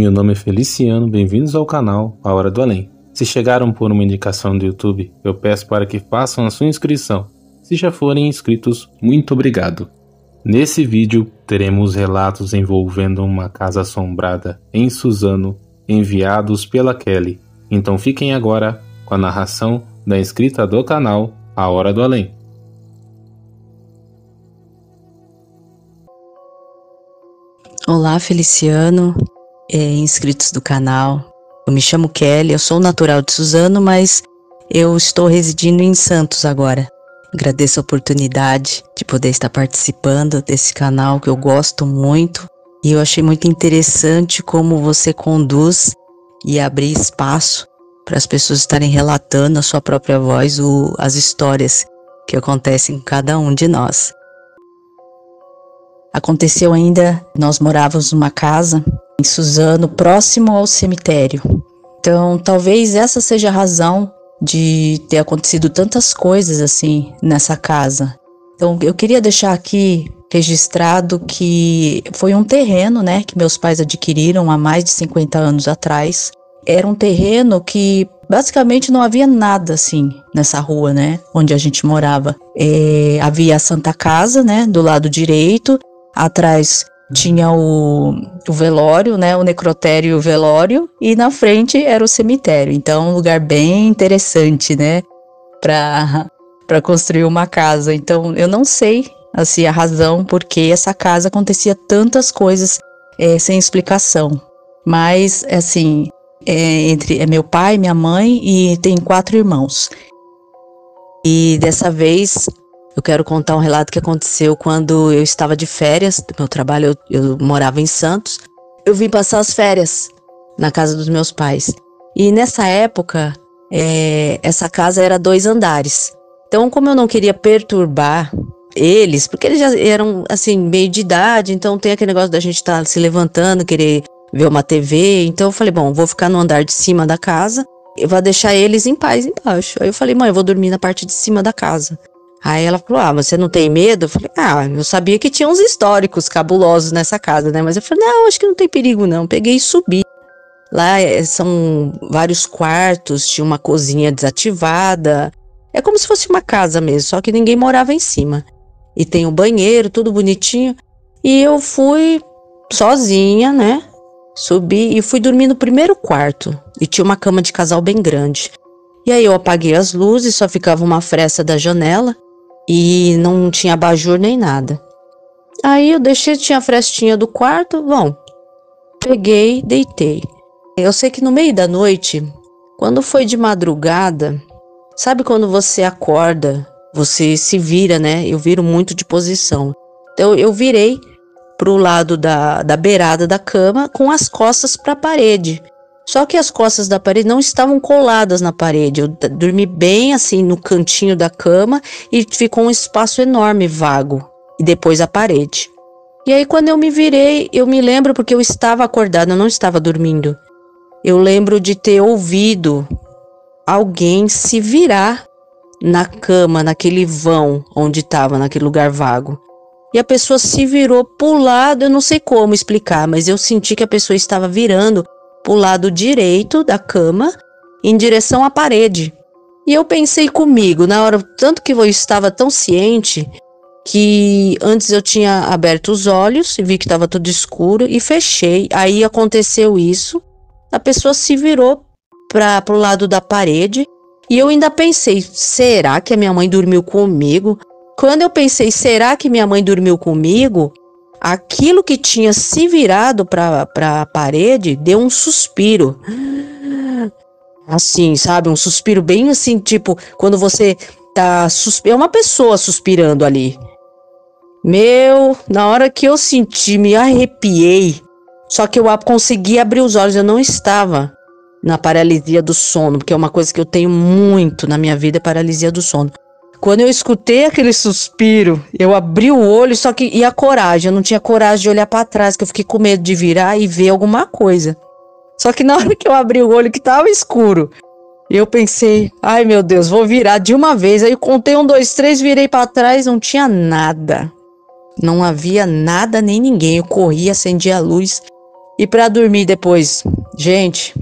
Meu nome é Feliciano, bem-vindos ao canal A Hora do Além. Se chegaram por uma indicação do YouTube, eu peço para que façam a sua inscrição. Se já forem inscritos, muito obrigado. Nesse vídeo, teremos relatos envolvendo uma casa assombrada em Suzano, enviados pela Kelly. Então fiquem agora com a narração da inscrita do canal A Hora do Além. Olá, Feliciano, inscritos do canal. Eu me chamo Kelly, eu sou natural de Suzano, mas eu estou residindo em Santos agora. Agradeço a oportunidade de poder estar participando desse canal que eu gosto muito. E eu achei muito interessante como você conduz e abrir espaço para as pessoas estarem relatando a sua própria voz as histórias que acontecem com cada um de nós. Aconteceu ainda, nós morávamos numa casa em Suzano, próximo ao cemitério. Então, talvez essa seja a razão de ter acontecido tantas coisas assim nessa casa. Então, eu queria deixar aqui registrado que foi um terreno, né, que meus pais adquiriram há mais de 50 anos atrás. Era um terreno que basicamente não havia nada assim nessa rua, né, onde a gente morava. Havia a Santa Casa, né, do lado direito. Atrás tinha o velório, né, o necrotério e o velório, e na frente era o cemitério. Então, um lugar bem interessante, né, para construir uma casa. Então, eu não sei assim a razão por que essa casa acontecia tantas coisas sem explicação. Mas, assim, entre meu pai, minha mãe e tem 4 irmãos. E dessa vez eu quero contar um relato que aconteceu quando eu estava de férias do meu trabalho. Eu morava em Santos. Eu vim passar as férias na casa dos meus pais. E nessa época, essa casa era 2 andares. Então, como eu não queria perturbar eles, porque eles já eram, assim, meio de idade, então tem aquele negócio da gente estar se levantando, querer ver uma TV. Então eu falei, bom, vou ficar no andar de cima da casa, eu vou deixar eles em paz embaixo. Aí eu falei, mãe, eu vou dormir na parte de cima da casa. Aí ela falou, mas você não tem medo? Eu falei, eu sabia que tinha uns históricos cabulosos nessa casa, né? Mas eu falei, não, acho que não tem perigo não. Peguei e subi. Lá são vários quartos, tinha uma cozinha desativada. É como se fosse uma casa mesmo, só que ninguém morava em cima. E tem um banheiro, tudo bonitinho. E eu fui sozinha, né? Subi e fui dormir no primeiro quarto. E tinha uma cama de casal bem grande. E aí eu apaguei as luzes, só ficava uma fresta da janela. E não tinha abajur nem nada. Aí eu deixei, tinha a frestinha do quarto, bom, peguei, deitei. Eu sei que no meio da noite, quando foi de madrugada, sabe quando você acorda, você se vira, né? Eu viro muito de posição. Então eu virei pro lado da beirada da cama com as costas para a parede. Só que as costas da parede não estavam coladas na parede. Eu dormi bem assim no cantinho da cama e ficou um espaço enorme, vago. E depois a parede. E aí quando eu me virei, eu me lembro porque eu estava acordada, eu não estava dormindo. Eu lembro de ter ouvido alguém se virar na cama, naquele vão onde estava, naquele lugar vago. E a pessoa se virou pro lado, eu não sei como explicar, mas eu senti que a pessoa estava virando pro lado direito da cama, em direção à parede. E eu pensei comigo, na hora, tanto que eu estava tão ciente, que antes eu tinha aberto os olhos e vi que estava tudo escuro e fechei. Aí aconteceu isso, a pessoa se virou pro lado da parede e eu ainda pensei, será que a minha mãe dormiu comigo? Quando eu pensei, será que minha mãe dormiu comigo? Aquilo que tinha se virado para a parede deu um suspiro. Assim, sabe? Um suspiro bem assim, tipo, quando você tá... É uma pessoa suspirando ali. Na hora que eu senti, me arrepiei. Só que eu consegui abrir os olhos, eu não estava na paralisia do sono, porque é uma coisa que eu tenho muito na minha vida, é paralisia do sono. Quando eu escutei aquele suspiro, eu abri o olho, só que e a coragem, eu não tinha coragem de olhar para trás, que eu fiquei com medo de virar e ver alguma coisa. Só que na hora que eu abri o olho, que tava escuro, eu pensei, ai meu Deus, vou virar de uma vez. Aí eu contei 1, 2, 3, virei para trás, não tinha nada. Não havia nada nem ninguém. Eu corri, acendi a luz E pra dormir depois, gente,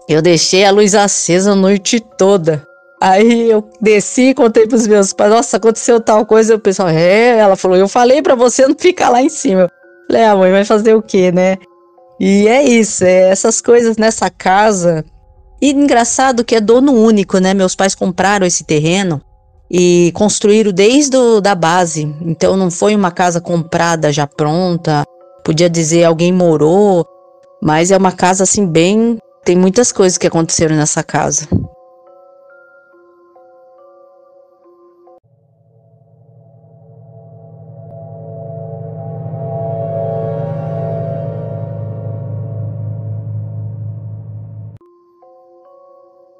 eu deixei a luz acesa a noite toda. Aí eu desci e contei pros meus pais, nossa, aconteceu tal coisa. O pessoal, ela falou, eu falei pra você não ficar lá em cima. Eu falei, mãe, vai fazer o quê, né? E é isso, essas coisas nessa casa. E engraçado que é dono único, né? Meus pais compraram esse terreno e construíram desde da base. Então não foi uma casa comprada já pronta. Podia dizer alguém morou, mas é uma casa assim bem... Tem muitas coisas que aconteceram nessa casa.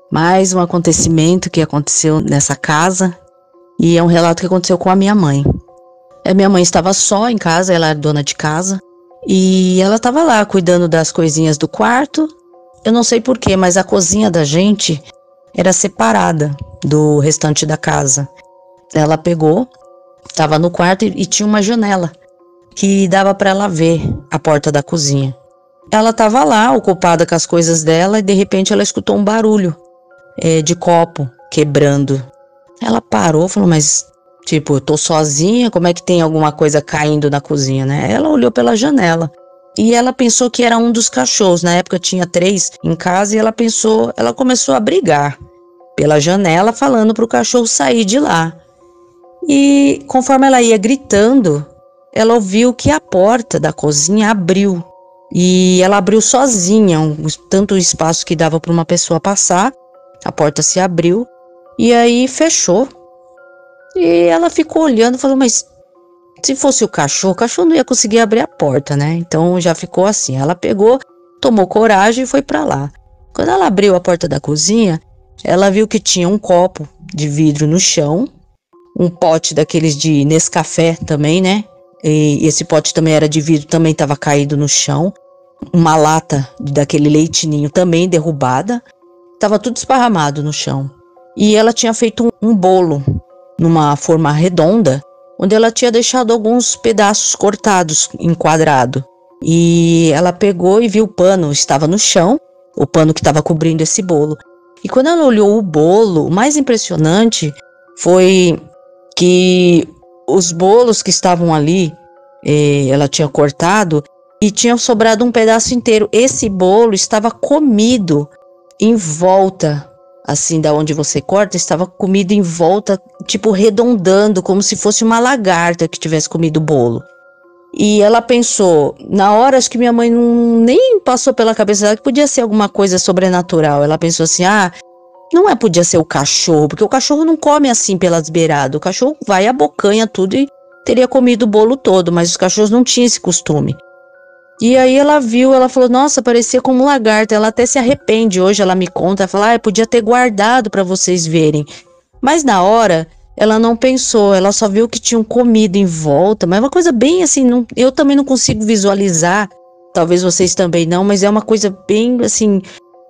Mais um acontecimento que aconteceu nessa casa, e é um relato que aconteceu com a minha mãe. A minha mãe estava só em casa, ela era dona de casa, e ela estava lá cuidando das coisinhas do quarto. Eu não sei porquê, mas a cozinha da gente era separada do restante da casa. Ela pegou, estava no quarto e tinha uma janela que dava para ela ver a porta da cozinha. Ela estava lá, ocupada com as coisas dela, e de repente ela escutou um barulho de copo quebrando. Ela parou, falou, mas tipo, eu tô sozinha, como é que tem alguma coisa caindo na cozinha, né? Ela olhou pela janela e ela pensou que era um dos cachorros. Na época tinha 3 em casa e ela começou a brigar pela janela, falando pro cachorro sair de lá. E conforme ela ia gritando, ela ouviu que a porta da cozinha abriu. E ela abriu sozinha, tanto o espaço que dava para uma pessoa passar. A porta se abriu e aí fechou. E ela ficou olhando e falou, mas se fosse o cachorro não ia conseguir abrir a porta, né? Então já ficou assim. Ela pegou, tomou coragem e foi para lá. Quando ela abriu a porta da cozinha, ela viu que tinha um copo de vidro no chão, um pote daqueles de Nescafé também, né? E esse pote também era de vidro, também estava caído no chão. Uma lata daquele Leite Ninho também derrubada. Estava tudo esparramado no chão. E ela tinha feito um bolo numa forma redonda, onde ela tinha deixado alguns pedaços cortados em quadrado. E ela pegou e viu o pano, estava no chão, o pano que estava cobrindo esse bolo. E quando ela olhou o bolo, o mais impressionante foi que os bolos que estavam ali, ela tinha cortado e tinha sobrado um pedaço inteiro. Esse bolo estava comido em volta, assim, da onde você corta, estava comido em volta, tipo redondando, como se fosse uma lagarta que tivesse comido o bolo. E ela pensou, na hora, acho que minha mãe nem passou pela cabeça dela que podia ser alguma coisa sobrenatural. Ela pensou assim, podia ser o cachorro, porque o cachorro não come assim pelas beiradas. O cachorro vai, abocanha tudo e teria comido o bolo todo, mas os cachorros não tinham esse costume. E aí ela viu, ela falou, nossa, parecia como lagarta. Ela até se arrepende hoje, ela me conta, ela fala, podia ter guardado para vocês verem. Mas na hora, ela não pensou, ela só viu que tinham comido em volta, mas é uma coisa bem assim, eu também não consigo visualizar, talvez vocês também não, mas é uma coisa bem assim,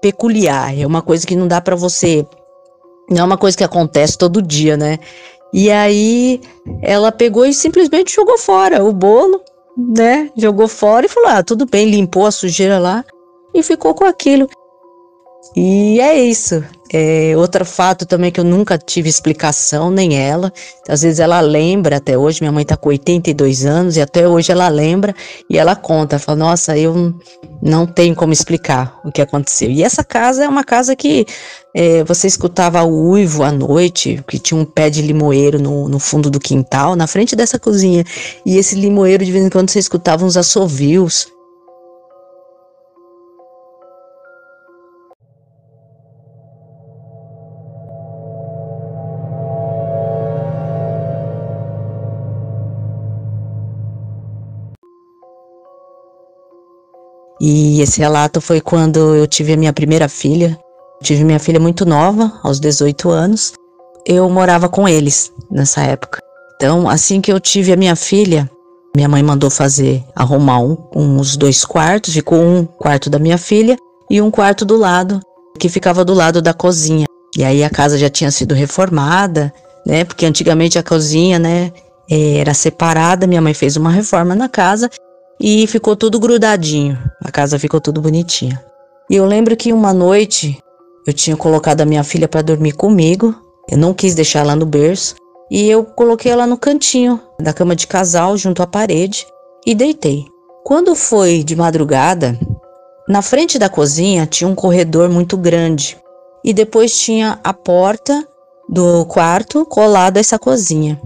peculiar, é uma coisa que não dá para você, não é uma coisa que acontece todo dia, né? E aí, ela pegou e simplesmente jogou fora o bolo, né? Jogou fora e falou, tudo bem, limpou a sujeira lá e ficou com aquilo. E é isso. Outro fato também que eu nunca tive explicação, nem ela. Às vezes ela lembra até hoje, minha mãe tá com 82 anos e até hoje ela lembra e ela conta, fala, nossa, eu não tenho como explicar o que aconteceu. E essa casa é uma casa que você escutava o uivo à noite, que tinha um pé de limoeiro no fundo do quintal, na frente dessa cozinha. E esse limoeiro, de vez em quando, você escutava uns assovios. E esse relato foi quando eu tive a minha primeira filha. Tive minha filha muito nova, aos 18 anos. Eu morava com eles nessa época. Então, assim que eu tive a minha filha, minha mãe mandou arrumar uns 2 quartos. Ficou um quarto da minha filha e um quarto do lado, que ficava do lado da cozinha. E aí a casa já tinha sido reformada, né? Porque antigamente a cozinha, né, era separada. Minha mãe fez uma reforma na casa e ficou tudo grudadinho. A casa ficou tudo bonitinha. E eu lembro que uma noite eu tinha colocado a minha filha para dormir comigo. Eu não quis deixar ela no berço. E eu coloquei ela no cantinho da cama de casal, junto à parede, e deitei. Quando foi de madrugada, na frente da cozinha tinha um corredor muito grande. E depois tinha a porta do quarto colada a essa cozinha.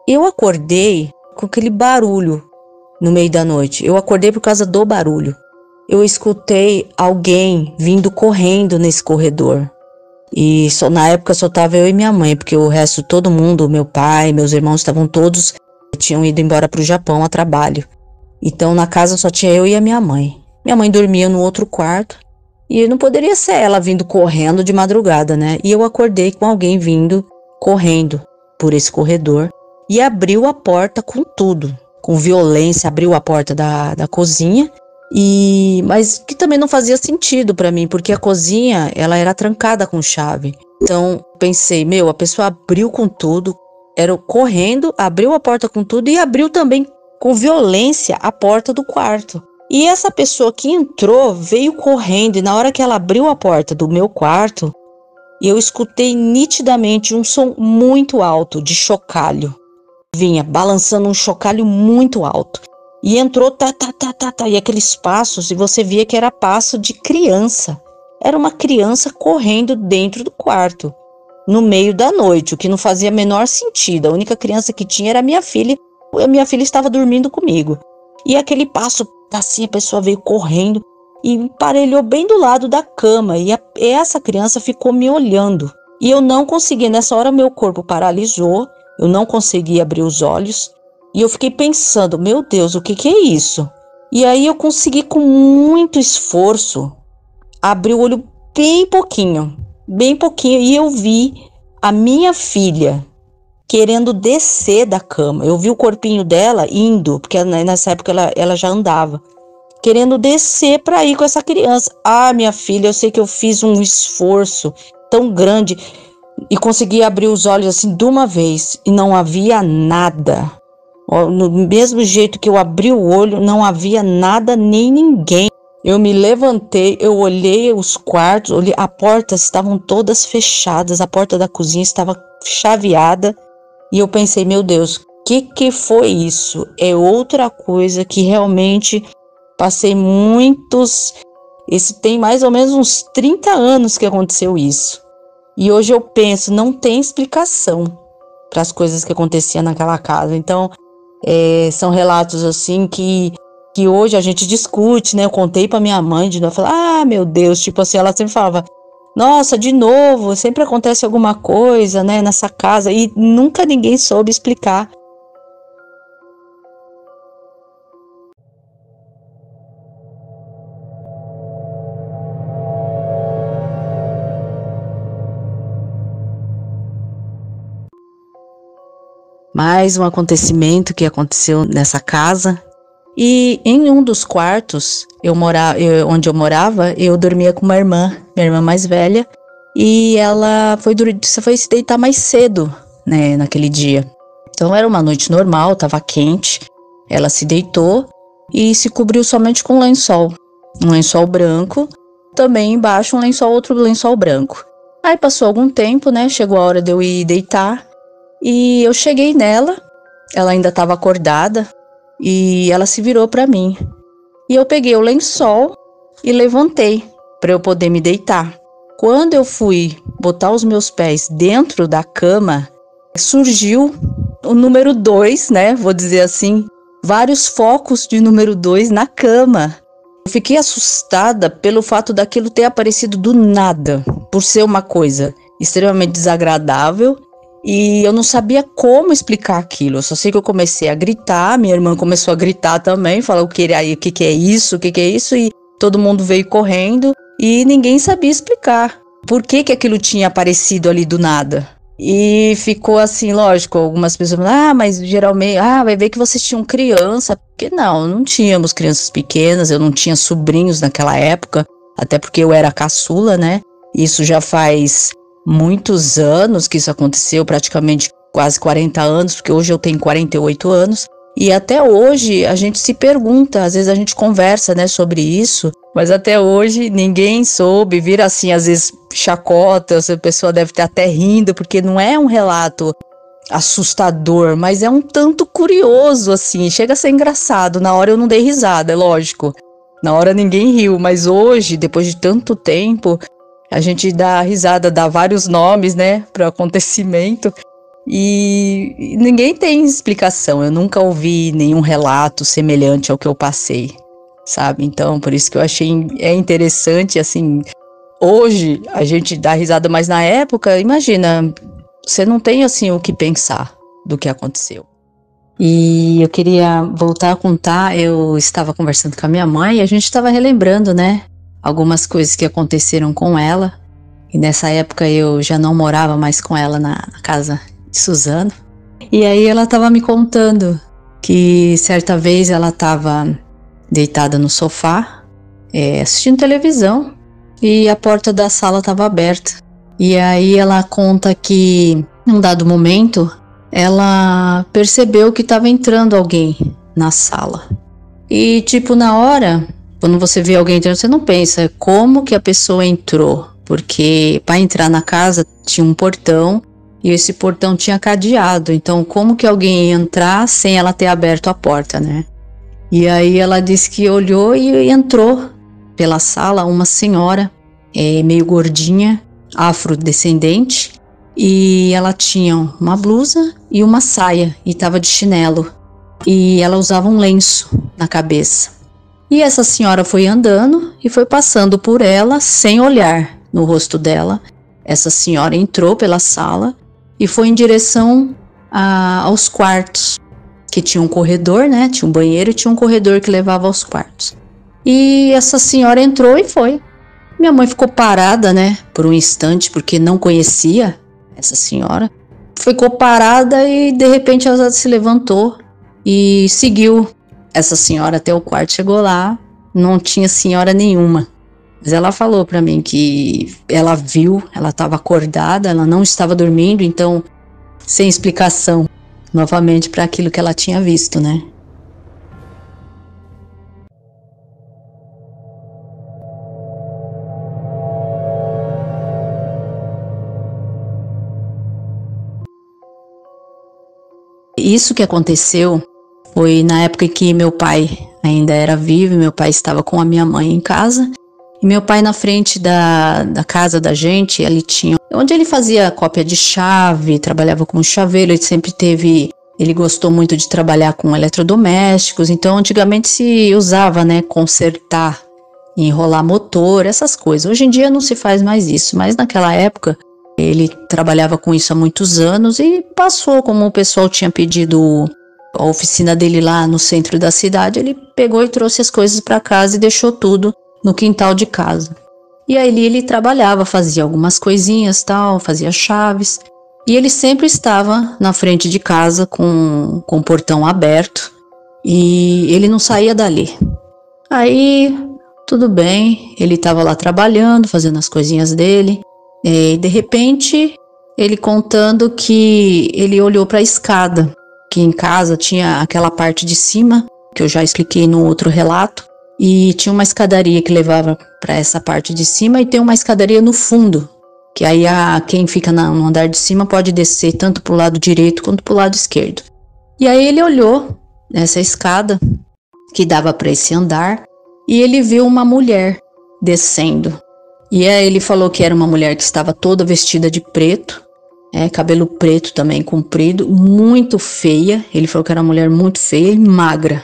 Eu acordei com aquele barulho no meio da noite. Eu acordei por causa do barulho. Eu escutei alguém vindo correndo nesse corredor. E na época só tava eu e minha mãe, porque o resto, todo mundo, meu pai, meus irmãos, tinham ido embora pro Japão a trabalho. Então na casa só tinha eu e a minha mãe. Minha mãe dormia no outro quarto e não poderia ser ela vindo correndo de madrugada, né? E eu acordei com alguém vindo correndo por esse corredor e abriu a porta com tudo, com violência, abriu a porta da cozinha. Mas que também não fazia sentido pra mim, porque a cozinha, ela era trancada com chave. Então, pensei, a pessoa abriu com tudo, era correndo, abriu a porta com tudo e abriu também com violência a porta do quarto. E essa pessoa que entrou veio correndo, e na hora que ela abriu a porta do meu quarto, eu escutei nitidamente um som muito alto de chocalho. Vinha balançando um chocalho muito alto. E entrou, e aqueles passos, e você via que era passo de criança. Era uma criança correndo dentro do quarto, no meio da noite, o que não fazia menor sentido. A única criança que tinha era a minha filha estava dormindo comigo. E aquele passo, assim, a pessoa veio correndo e emparelhou bem do lado da cama, e essa criança ficou me olhando. E eu não conseguia, nessa hora meu corpo paralisou, eu não conseguia abrir os olhos. E eu fiquei pensando, meu Deus, o que é isso? E aí eu consegui com muito esforço abrir o olho bem pouquinho, e eu vi a minha filha querendo descer da cama. Eu vi o corpinho dela indo, porque nessa época ela já andava, querendo descer para ir com essa criança. Ah, minha filha, eu sei que eu fiz um esforço tão grande e consegui abrir os olhos assim de uma vez e não havia nada. No mesmo jeito que eu abri o olho, não havia nada nem ninguém. Eu me levantei, eu olhei os quartos, as portas estavam todas fechadas, a porta da cozinha estava chaveada. E eu pensei, meu Deus, que foi isso? É outra coisa que realmente passei tem mais ou menos uns 30 anos que aconteceu isso. E hoje eu penso, não tem explicação para as coisas que aconteciam naquela casa. Então, são relatos assim que hoje a gente discute, né? Eu contei pra minha mãe de novo, falei, meu Deus, tipo assim, ela sempre falava, nossa, de novo, sempre acontece alguma coisa, né, nessa casa, e nunca ninguém soube explicar. Mais um acontecimento que aconteceu nessa casa. E em um dos quartos onde eu morava, eu dormia com uma minha irmã mais velha, e ela foi se deitar mais cedo, né, naquele dia. Então era uma noite normal, estava quente. Ela se deitou e se cobriu somente com um lençol branco, também embaixo outro lençol branco. Aí passou algum tempo, né, chegou a hora de eu ir deitar. E eu cheguei nela, ela ainda estava acordada, e ela se virou para mim. E eu peguei o lençol e levantei para eu poder me deitar. Quando eu fui botar os meus pés dentro da cama, surgiu o número 2, né? Vou dizer assim, vários focos de número 2 na cama. Eu fiquei assustada pelo fato daquilo ter aparecido do nada, por ser uma coisa extremamente desagradável. E eu não sabia como explicar aquilo. Eu só sei que eu comecei a gritar, minha irmã começou a gritar também, falou o que é isso, e todo mundo veio correndo e ninguém sabia explicar por que aquilo tinha aparecido ali do nada. E ficou assim, lógico, algumas pessoas falaram, mas geralmente, vai ver que vocês tinham criança. Porque não tínhamos crianças pequenas, eu não tinha sobrinhos naquela época, até porque eu era caçula, né? Isso já faz muitos anos que isso aconteceu, praticamente quase 40 anos, porque hoje eu tenho 48 anos. E até hoje a gente se pergunta, às vezes a gente conversa, né, sobre isso, mas até hoje ninguém soube, vira assim, às vezes chacota, a pessoa deve estar até rindo, porque não é um relato assustador, mas é um tanto curioso, assim, chega a ser engraçado. Na hora eu não dei risada, é lógico, na hora ninguém riu, mas hoje, depois de tanto tempo, a gente dá risada, dá vários nomes, né, para o acontecimento. E ninguém tem explicação, eu nunca ouvi nenhum relato semelhante ao que eu passei, sabe? Então, por isso que eu achei interessante, assim, hoje a gente dá risada, mas na época, imagina, você não tem, assim, o que pensar do que aconteceu. E eu queria voltar a contar, eu estava conversando com a minha mãe e a gente estava relembrando, né, algumas coisas que aconteceram com ela. E nessa época eu já não morava mais com ela na casa Suzano. E aí ela estava me contando que certa vez ela estava deitada no sofá, assistindo televisão, e a porta da sala estava aberta. E aí ela conta que, num dado momento, ela percebeu que estava entrando alguém na sala. E tipo, na hora, quando você vê alguém entrando, você não pensa como que a pessoa entrou, porque para entrar na casa tinha um portão, e esse portão tinha cadeado, então como que alguém ia entrar sem ela ter aberto a porta, né? E aí ela disse que olhou e entrou pela sala uma senhora, meio gordinha, afrodescendente, e ela tinha uma blusa e uma saia, e estava de chinelo, e ela usava um lenço na cabeça. E essa senhora foi andando e foi passando por ela sem olhar no rosto dela. Essa senhora entrou pela sala e foi em direção aos quartos, que tinha um corredor, né? Tinha um banheiro e tinha um corredor que levava aos quartos. E essa senhora entrou e foi. Minha mãe ficou parada, né? Por um instante, porque não conhecia essa senhora. Ficou parada e de repente ela se levantou e seguiu essa senhora até o quarto. Chegou lá, não tinha senhora nenhuma. Mas ela falou pra mim que ela viu, ela estava acordada, ela não estava dormindo, então, sem explicação, novamente para aquilo que ela tinha visto, né? Isso que aconteceu foi na época em que meu pai ainda era vivo, meu pai estava com a minha mãe em casa. E meu pai, na frente da casa da gente, ele tinha onde ele fazia cópia de chave, trabalhava com chaveiro, ele gostou muito de trabalhar com eletrodomésticos, então antigamente se usava, né, consertar, enrolar motor, essas coisas. Hoje em dia não se faz mais isso, mas naquela época ele trabalhava com isso há muitos anos e passou, como o pessoal tinha pedido a oficina dele lá no centro da cidade, ele pegou e trouxe as coisas para casa e deixou tudo no quintal de casa. E aí ele trabalhava, fazia algumas coisinhas, tal, fazia chaves. E ele sempre estava na frente de casa com o portão aberto e ele não saía dali. Aí, tudo bem, ele estava lá trabalhando, fazendo as coisinhas dele. E de repente, ele contando que ele olhou para a escada, que em casa tinha aquela parte de cima, que eu já expliquei no outro relato. E tinha uma escadaria que levava para essa parte de cima e tem uma escadaria no fundo, que aí quem fica no andar de cima pode descer tanto para o lado direito quanto para o lado esquerdo. E aí ele olhou nessa escada que dava para esse andar e ele viu uma mulher descendo. E aí ele falou que era uma mulher que estava toda vestida de preto, cabelo preto também comprido, muito feia. Ele falou que era uma mulher muito feia e magra.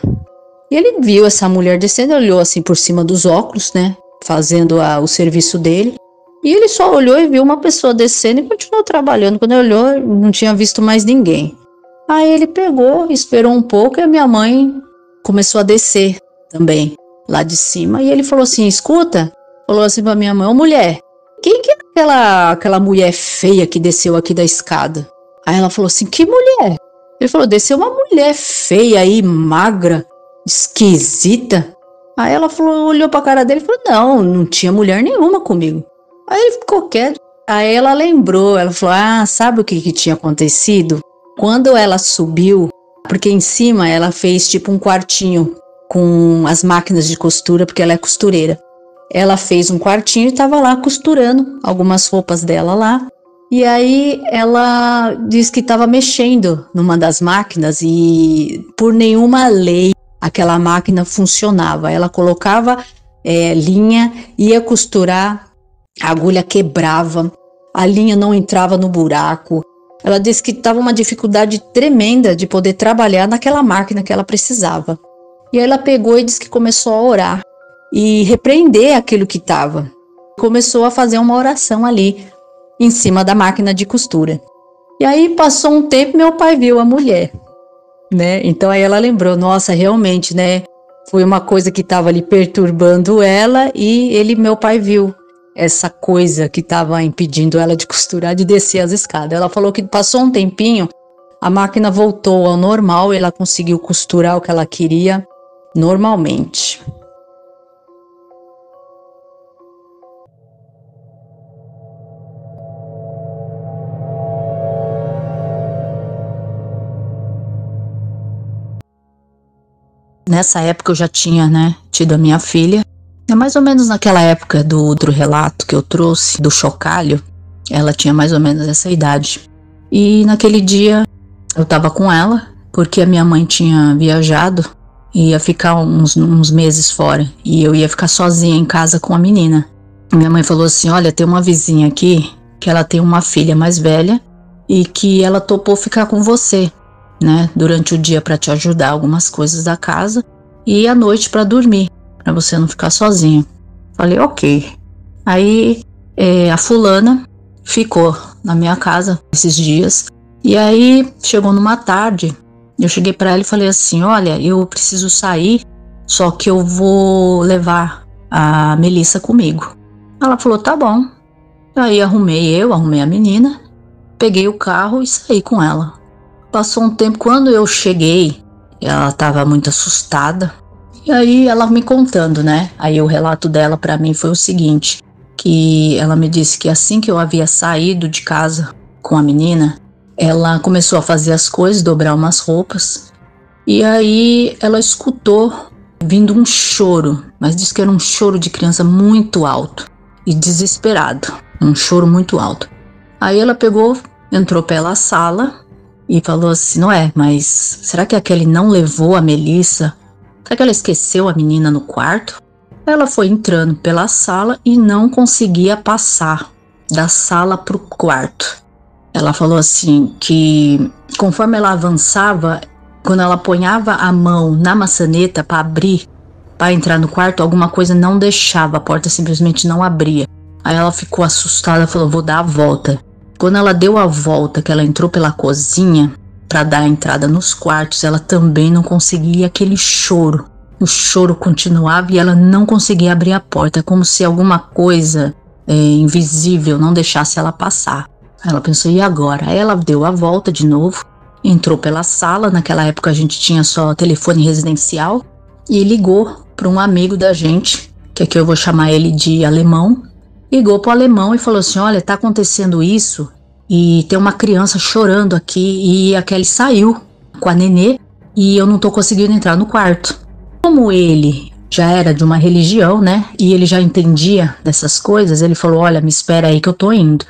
E ele viu essa mulher descendo, olhou assim por cima dos óculos, né, fazendo o serviço dele. E ele só olhou e viu uma pessoa descendo e continuou trabalhando. Quando ele olhou, não tinha visto mais ninguém. Aí ele pegou, esperou um pouco e a minha mãe começou a descer também, lá de cima. E ele falou assim, escuta, falou assim pra minha mãe, ô mulher, quem que é aquela mulher feia que desceu aqui da escada? Aí ela falou assim, que mulher? Ele falou, desceu uma mulher feia aí, magra, esquisita. Aí ela falou, olhou pra cara dele e falou, não tinha mulher nenhuma comigo. Aí ele ficou quieto. Aí ela lembrou, ela falou, sabe o que tinha acontecido? Quando ela subiu porque em cima ela fez tipo um quartinho com as máquinas de costura, porque ela é costureira. Ela fez um quartinho e estava lá costurando algumas roupas dela lá. E aí ela disse que estava mexendo numa das máquinas e por nenhuma lei aquela máquina funcionava. Ela colocava linha, ia costurar, a agulha quebrava, a linha não entrava no buraco. Ela disse que estava uma dificuldade tremenda de poder trabalhar naquela máquina que ela precisava. E aí ela pegou e disse que começou a orar e repreender aquilo que estava. Começou a fazer uma oração ali, em cima da máquina de costura. E aí passou um tempo, meu pai viu a mulher, né? Então aí ela lembrou, nossa, realmente, né? Foi uma coisa que estava ali perturbando ela e meu pai viu essa coisa que estava impedindo ela de costurar, de descer as escadas. Ela falou que passou um tempinho, a máquina voltou ao normal e ela conseguiu costurar o que ela queria normalmente. Nessa época eu já tinha, né, tido a minha filha. É mais ou menos naquela época do outro relato que eu trouxe, do chocalho. Ela tinha mais ou menos essa idade. E naquele dia eu tava com ela, porque a minha mãe tinha viajado e ia ficar uns meses fora. E eu ia ficar sozinha em casa com a menina. Minha mãe falou assim, olha, tem uma vizinha aqui, que ela tem uma filha mais velha e que ela topou ficar com você, né, durante o dia para te ajudar algumas coisas da casa e à noite para dormir, para você não ficar sozinha. Falei, ok. Aí a fulana ficou na minha casa esses dias e aí chegou numa tarde, eu cheguei para ela e falei assim, olha, eu preciso sair, só que eu vou levar a Melissa comigo. Ela falou, tá bom. Aí arrumei a menina, peguei o carro e saí com ela. Passou um tempo, quando eu cheguei, ela estava muito assustada. E aí ela me contando, né? Aí o relato dela para mim foi o seguinte, que ela me disse que assim que eu havia saído de casa com a menina, ela começou a fazer as coisas, dobrar umas roupas. E aí ela escutou vindo um choro, mas disse que era um choro de criança muito alto e desesperado, um choro muito alto. Aí ela pegou, entrou pela sala e falou assim, não é, mas será que a Kelly não levou a Melissa? Será que ela esqueceu a menina no quarto? Ela foi entrando pela sala e não conseguia passar da sala pro quarto. Ela falou assim que conforme ela avançava, quando ela apoiava a mão na maçaneta para abrir, para entrar no quarto, alguma coisa não deixava, a porta simplesmente não abria. Aí ela ficou assustada, falou, vou dar a volta. Quando ela deu a volta, que ela entrou pela cozinha para dar a entrada nos quartos, ela também não conseguia, aquele choro. O choro continuava e ela não conseguia abrir a porta, como se alguma coisa invisível não deixasse ela passar. Ela pensou, e agora? Aí ela deu a volta de novo, entrou pela sala, naquela época a gente tinha só telefone residencial, e ligou para um amigo da gente, que aqui eu vou chamar ele de Alemão. Ligou pro Alemão e falou assim, olha, tá acontecendo isso e tem uma criança chorando aqui e a Kelly saiu com a nenê e eu não tô conseguindo entrar no quarto. Como ele já era de uma religião, né, e ele já entendia dessas coisas, ele falou, olha, me espera aí que eu tô indo.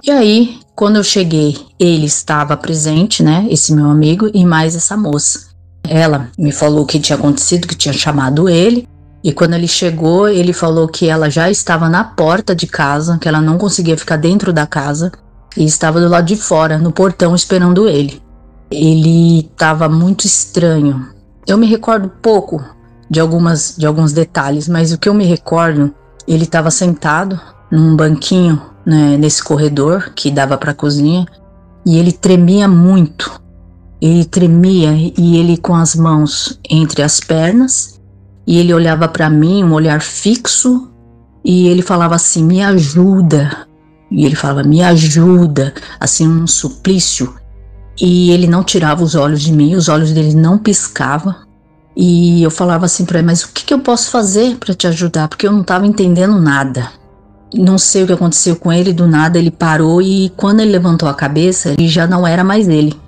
E aí, quando eu cheguei, ele estava presente, né, esse meu amigo e mais essa moça. Ela me falou o que tinha acontecido, que tinha chamado ele. E quando ele chegou, ele falou que ela já estava na porta de casa, que ela não conseguia ficar dentro da casa e estava do lado de fora, no portão, esperando ele. Ele estava muito estranho. Eu me recordo pouco de alguns detalhes, mas o que eu me recordo, ele estava sentado num banquinho, né, nesse corredor que dava para a cozinha, e ele tremia muito. Ele tremia e ele com as mãos entre as pernas. E ele olhava para mim, um olhar fixo, e ele falava assim, me ajuda. E ele falava, me ajuda, assim, um suplício. E ele não tirava os olhos de mim, os olhos dele não piscavam. E eu falava assim para ele, mas o que eu posso fazer para te ajudar? Porque eu não estava entendendo nada. Não sei o que aconteceu com ele, do nada ele parou e quando ele levantou a cabeça, ele já não era mais ele.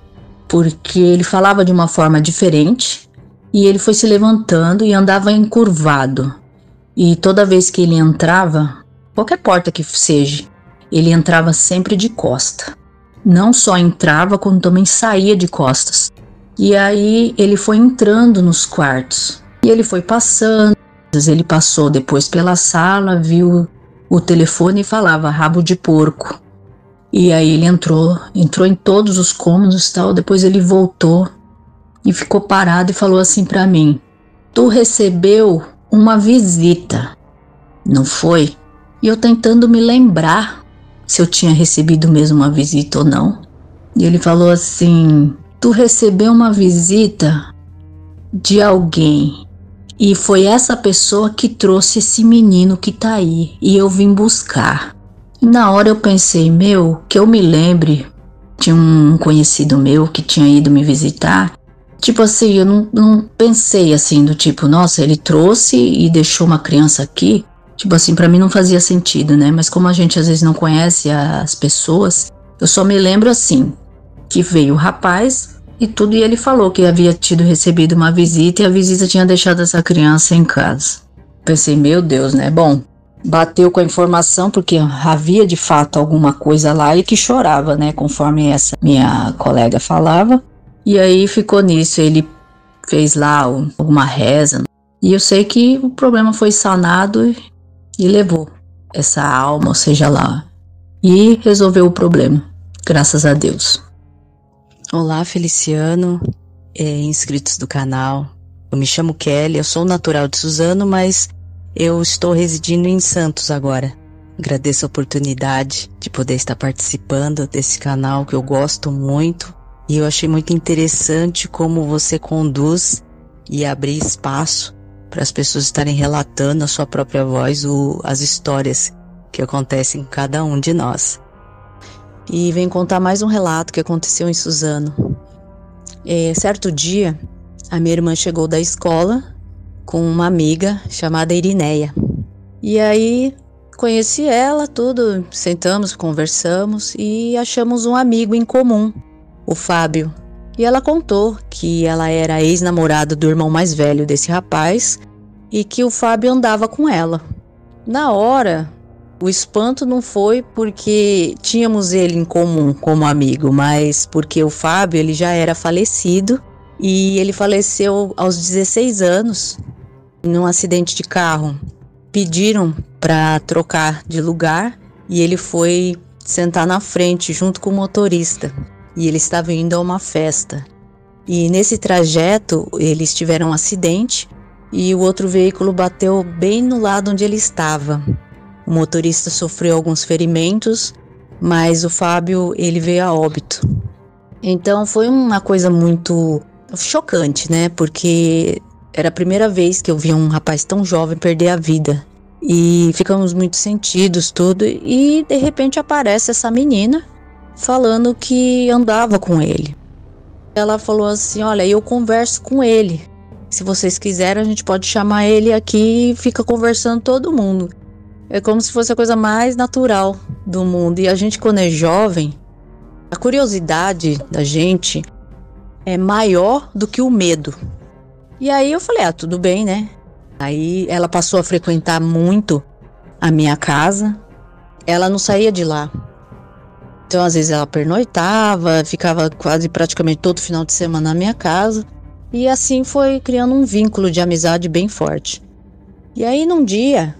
porque ele falava de uma forma diferente e ele foi se levantando e andava encurvado. E toda vez que ele entrava, qualquer porta que seja, ele entrava sempre de costa. Não só entrava, como também saía de costas. E aí ele foi entrando nos quartos. E ele foi passando. Ele passou depois pela sala, viu o telefone e falava rabo de porco. E aí ele entrou em todos os cômodos e tal. Depois ele voltou e ficou parado e falou assim pra mim: tu recebeu uma visita, não foi? E eu tentando me lembrar se eu tinha recebido mesmo uma visita ou não. E ele falou assim: tu recebeu uma visita de alguém. E foi essa pessoa que trouxe esse menino que tá aí. E eu vim buscar. E na hora eu pensei, que eu me lembre, tinha um conhecido meu que tinha ido me visitar. Tipo assim, eu não pensei assim, do tipo, nossa, ele trouxe e deixou uma criança aqui. Tipo assim, pra mim não fazia sentido, né? Mas como a gente às vezes não conhece as pessoas, eu só me lembro assim, que veio o rapaz e tudo, e ele falou que havia recebido uma visita e a visita tinha deixado essa criança em casa. Pensei, meu Deus, né? Bom, bateu com a informação porque havia de fato alguma coisa lá e que chorava, né? Conforme essa minha colega falava. E aí ficou nisso, ele fez lá alguma reza. E eu sei que o problema foi sanado e levou essa alma, ou seja lá, e resolveu o problema, graças a Deus. Olá, Feliciano, inscritos do canal. Eu me chamo Kelly, eu sou natural de Suzano, mas eu estou residindo em Santos agora. Agradeço a oportunidade de poder estar participando desse canal que eu gosto muito. E eu achei muito interessante como você conduz e abrir espaço para as pessoas estarem relatando a sua própria voz as histórias que acontecem com cada um de nós. E venho contar mais um relato que aconteceu em Suzano. Certo dia, a minha irmã chegou da escola com uma amiga chamada Irineia. E aí conheci ela, tudo, sentamos, conversamos e achamos um amigo em comum, o Fábio. E ela contou que ela era ex-namorada do irmão mais velho desse rapaz e que o Fábio andava com ela. Na hora, o espanto não foi porque tínhamos ele em comum como amigo, mas porque o Fábio ele já era falecido e ele faleceu aos 16 anos num acidente de carro. Pediram para trocar de lugar e ele foi sentar na frente junto com o motorista. E ele estava indo a uma festa. E nesse trajeto eles tiveram um acidente e o outro veículo bateu bem no lado onde ele estava. O motorista sofreu alguns ferimentos, mas o Fábio ele veio a óbito. Então foi uma coisa muito chocante, né? Porque era a primeira vez que eu via um rapaz tão jovem perder a vida. E ficamos muito sentidos, tudo. E de repente aparece essa menina falando que andava com ele. Ela falou assim: olha, eu converso com ele. Se vocês quiserem, a gente pode chamar ele aqui e fica conversando todo mundo. É como se fosse a coisa mais natural do mundo. E a gente, quando é jovem, a curiosidade da gente é maior do que o medo. E aí eu falei, tudo bem, né? Aí ela passou a frequentar muito a minha casa. Ela não saía de lá. Então, às vezes ela pernoitava, ficava quase praticamente todo final de semana na minha casa. E assim foi criando um vínculo de amizade bem forte. E aí, num dia,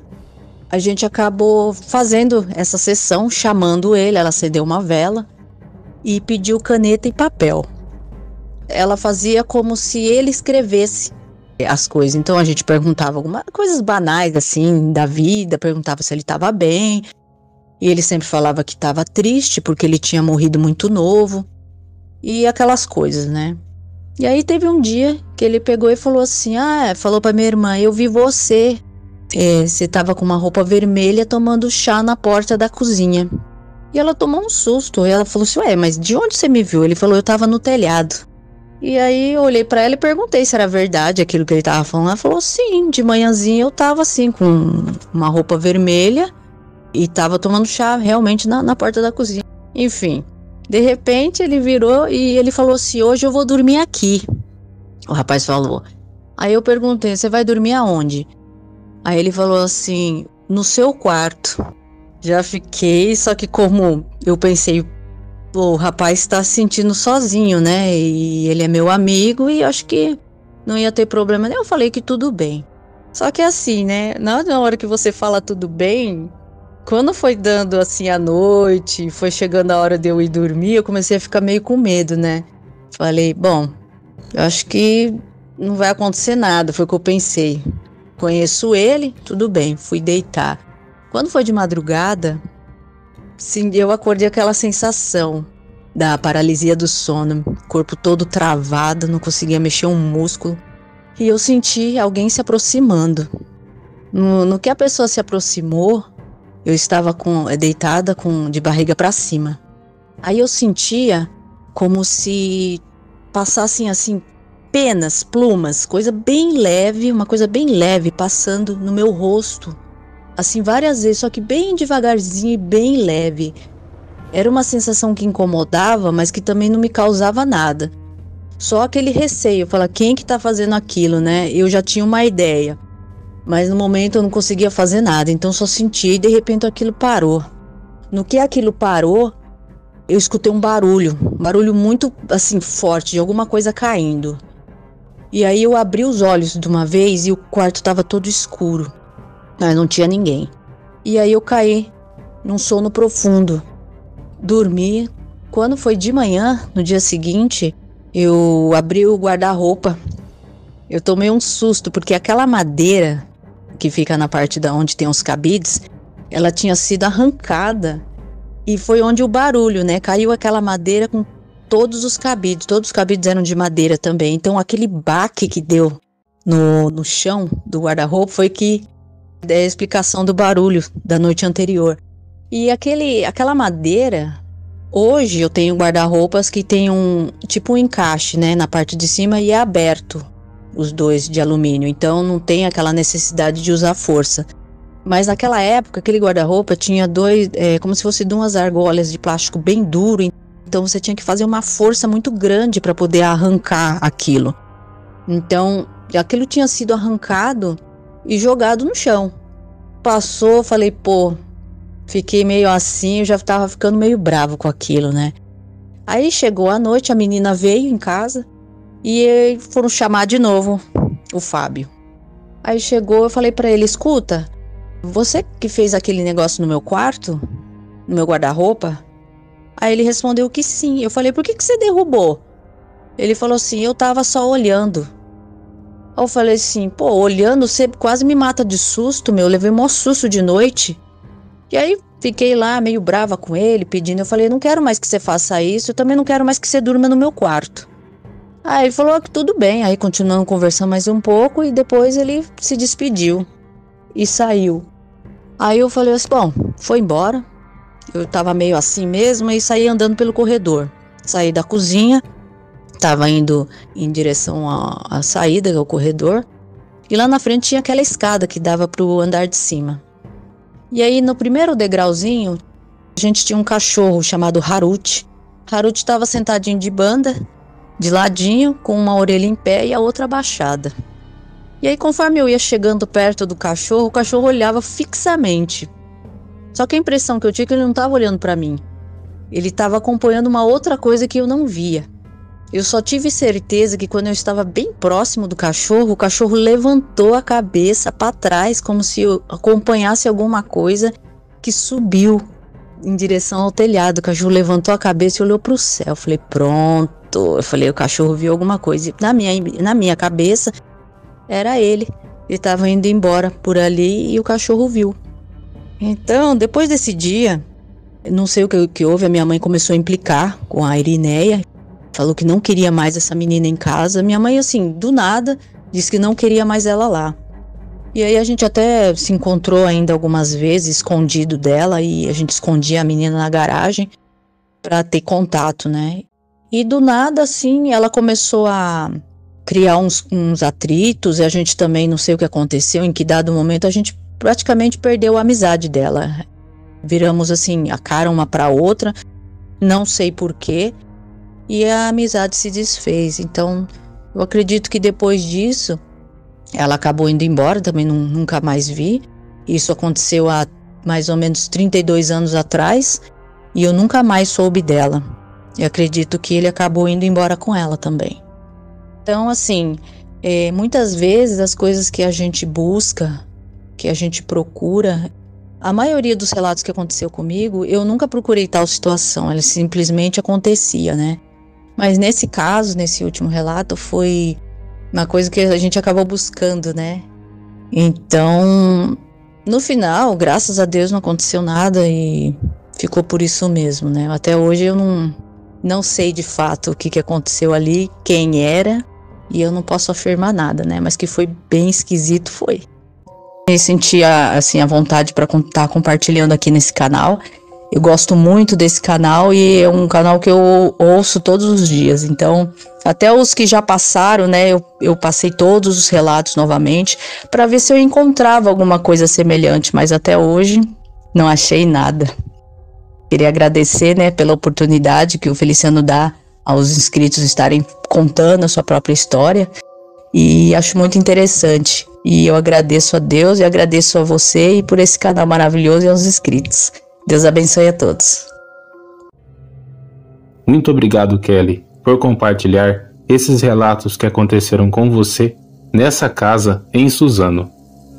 a gente acabou fazendo essa sessão, chamando ele. Ela acendeu uma vela e pediu caneta e papel. Ela fazia como se ele escrevesse as coisas. Então, a gente perguntava algumas coisas banais, assim, da vida. Perguntava se ele estava bem. E ele sempre falava que estava triste porque ele tinha morrido muito novo. E aquelas coisas, né? E aí teve um dia que ele pegou e falou assim, falou pra minha irmã, eu vi você. Você tava com uma roupa vermelha tomando chá na porta da cozinha. E ela tomou um susto. E ela falou assim, mas de onde você me viu? Ele falou, eu tava no telhado. E aí eu olhei pra ela e perguntei se era verdade aquilo que ele tava falando. Ela falou, sim, de manhãzinha eu tava assim com uma roupa vermelha. E tava tomando chá realmente na porta da cozinha. Enfim, De repente ele virou e ele falou assim: hoje eu vou dormir aqui. O rapaz falou. Aí eu perguntei: você vai dormir aonde? Aí ele falou assim: no seu quarto. Já fiquei, só que como eu pensei, pô, o rapaz tá se sentindo sozinho, né? E ele é meu amigo e acho que não ia ter problema. Eu falei que tudo bem. Só que assim, né? Na hora que você fala tudo bem, quando foi dando assim a noite, foi chegando a hora de eu ir dormir, eu comecei a ficar meio com medo, né? Falei, bom, eu acho que não vai acontecer nada, foi o que eu pensei. Conheço ele, tudo bem, fui deitar. Quando foi de madrugada, sim, eu acordei aquela sensação da paralisia do sono, corpo todo travado, não conseguia mexer um músculo. E eu senti alguém se aproximando. No que a pessoa se aproximou, eu estava deitada de barriga para cima. Aí eu sentia como se passassem assim penas, plumas, coisa bem leve, uma coisa bem leve passando no meu rosto. Assim várias vezes, só que bem devagarzinho e bem leve. Era uma sensação que incomodava, mas que também não me causava nada. Só aquele receio, falar, quem que tá fazendo aquilo, né? Eu já tinha uma ideia, mas no momento eu não conseguia fazer nada, então só sentia e de repente aquilo parou. No que aquilo parou, eu escutei um barulho muito assim forte, de alguma coisa caindo. E aí eu abri os olhos de uma vez e o quarto estava todo escuro, mas não tinha ninguém. E aí eu caí num sono profundo, dormi. Quando foi de manhã, no dia seguinte, eu abri o guarda-roupa. Eu tomei um susto, porque aquela madeira que fica na parte da onde tem os cabides, ela tinha sido arrancada. E foi onde o barulho, né? Caiu aquela madeira com todos os cabides eram de madeira também. Então aquele baque que deu no chão do guarda-roupa foi que deu a explicação do barulho da noite anterior. E aquela madeira, hoje eu tenho guarda-roupas que tem um encaixe, né, na parte de cima e é aberto, os dois de alumínio. Então não tem aquela necessidade de usar força. Mas naquela época, aquele guarda-roupa tinha como se fosse duas argolas de plástico bem duro. Então você tinha que fazer uma força muito grande para poder arrancar aquilo. Então aquilo tinha sido arrancado e jogado no chão. Passou, falei, pô, fiquei meio assim, eu já estava ficando meio bravo com aquilo, né? Aí chegou a noite, a menina veio em casa e foram chamar de novo o Fábio. Aí chegou, eu falei para ele, escuta, você que fez aquele negócio no meu quarto, no meu guarda-roupa? Aí ele respondeu que sim. Eu falei, por que você derrubou? Ele falou assim, eu tava só olhando. Aí eu falei assim, pô, olhando, você quase me mata de susto, meu. Eu levei um susto de noite. E aí fiquei lá meio brava com ele, pedindo. Eu falei, não quero mais que você faça isso, eu também não quero mais que você durma no meu quarto. Aí ele falou que tudo bem. Aí continuamos conversando mais um pouco e depois ele se despediu e saiu. Aí eu falei assim, bom, foi embora. Eu tava meio assim mesmo e saí andando pelo corredor. Saí da cozinha, tava indo em direção à saída, ao corredor. E lá na frente tinha aquela escada que dava pro andar de cima. E aí no primeiro degrauzinho, a gente tinha um cachorro chamado Haruti. Haruti tava sentadinho de banda, de ladinho, com uma orelha em pé e a outra abaixada. E aí conforme eu ia chegando perto do cachorro, o cachorro olhava fixamente. Só que a impressão que eu tinha é que ele não estava olhando para mim. Ele estava acompanhando uma outra coisa que eu não via. Eu só tive certeza que quando eu estava bem próximo do cachorro, o cachorro levantou a cabeça para trás, como se eu acompanhasse alguma coisa que subiu em direção ao telhado. O cachorro levantou a cabeça e olhou para o céu. Eu falei, pronto. Eu falei, o cachorro viu alguma coisa. E na minha cabeça, era ele. Ele estava indo embora por ali e o cachorro viu. Então, depois desse dia, não sei o que houve, a minha mãe começou a implicar com a Irineia, falou que não queria mais essa menina em casa. Minha mãe, assim, do nada, disse que não queria mais ela lá. E aí a gente até se encontrou ainda algumas vezes, escondido dela, e a gente escondia a menina na garagem para ter contato, né? E do nada, assim, ela começou a criar uns atritos, e a gente também, não sei o que aconteceu, em que dado momento a gente praticamente perdeu a amizade dela. Viramos assim a cara uma para outra não sei porquê, e a amizade se desfez. Então, eu acredito que depois disso, ela acabou indo embora, também nunca mais vi. Isso aconteceu há mais ou menos 32 anos atrás, e eu nunca mais soube dela. Eu acredito que ele acabou indo embora com ela também. Então, assim, muitas vezes as coisas que a gente busca, que a gente procura, a maioria dos relatos que aconteceu comigo, eu nunca procurei tal situação, ela simplesmente acontecia, né? Mas nesse caso, nesse último relato, foi uma coisa que a gente acabou buscando, né? Então, no final, graças a Deus, não aconteceu nada e ficou por isso mesmo, né? Até hoje eu não sei de fato o que aconteceu ali, quem era, e eu não posso afirmar nada, né? Mas que foi bem esquisito, foi. Eu sentia, assim, a vontade para estar compartilhando aqui nesse canal. Eu gosto muito desse canal e é um canal que eu ouço todos os dias. Então, até os que já passaram, né? Eu passei todos os relatos novamente para ver se eu encontrava alguma coisa semelhante, mas até hoje não achei nada. Queria agradecer, né, pela oportunidade que o Feliciano dá aos inscritos estarem contando a sua própria história. E acho muito interessante. E eu agradeço a Deus e agradeço a você e por esse canal maravilhoso e aos inscritos. Deus abençoe a todos. Muito obrigado, Kelly, por compartilhar esses relatos que aconteceram com você nessa casa em Suzano.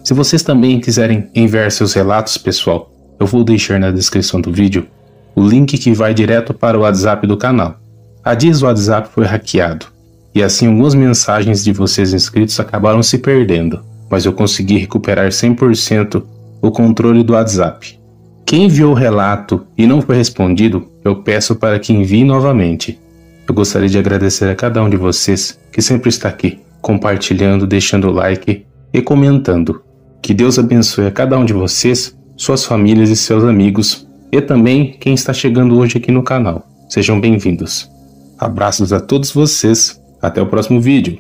Se vocês também quiserem enviar seus relatos, pessoal, eu vou deixar na descrição do vídeo o link que vai direto para o WhatsApp do canal. Há dias o WhatsApp foi hackeado e assim algumas mensagens de vocês inscritos acabaram se perdendo, mas eu consegui recuperar 100% o controle do WhatsApp. Quem enviou o relato e não foi respondido, eu peço para que envie novamente. Eu gostaria de agradecer a cada um de vocês que sempre está aqui, compartilhando, deixando o like e comentando. Que Deus abençoe a cada um de vocês, suas famílias e seus amigos, e também quem está chegando hoje aqui no canal. Sejam bem-vindos. Abraços a todos vocês, até o próximo vídeo.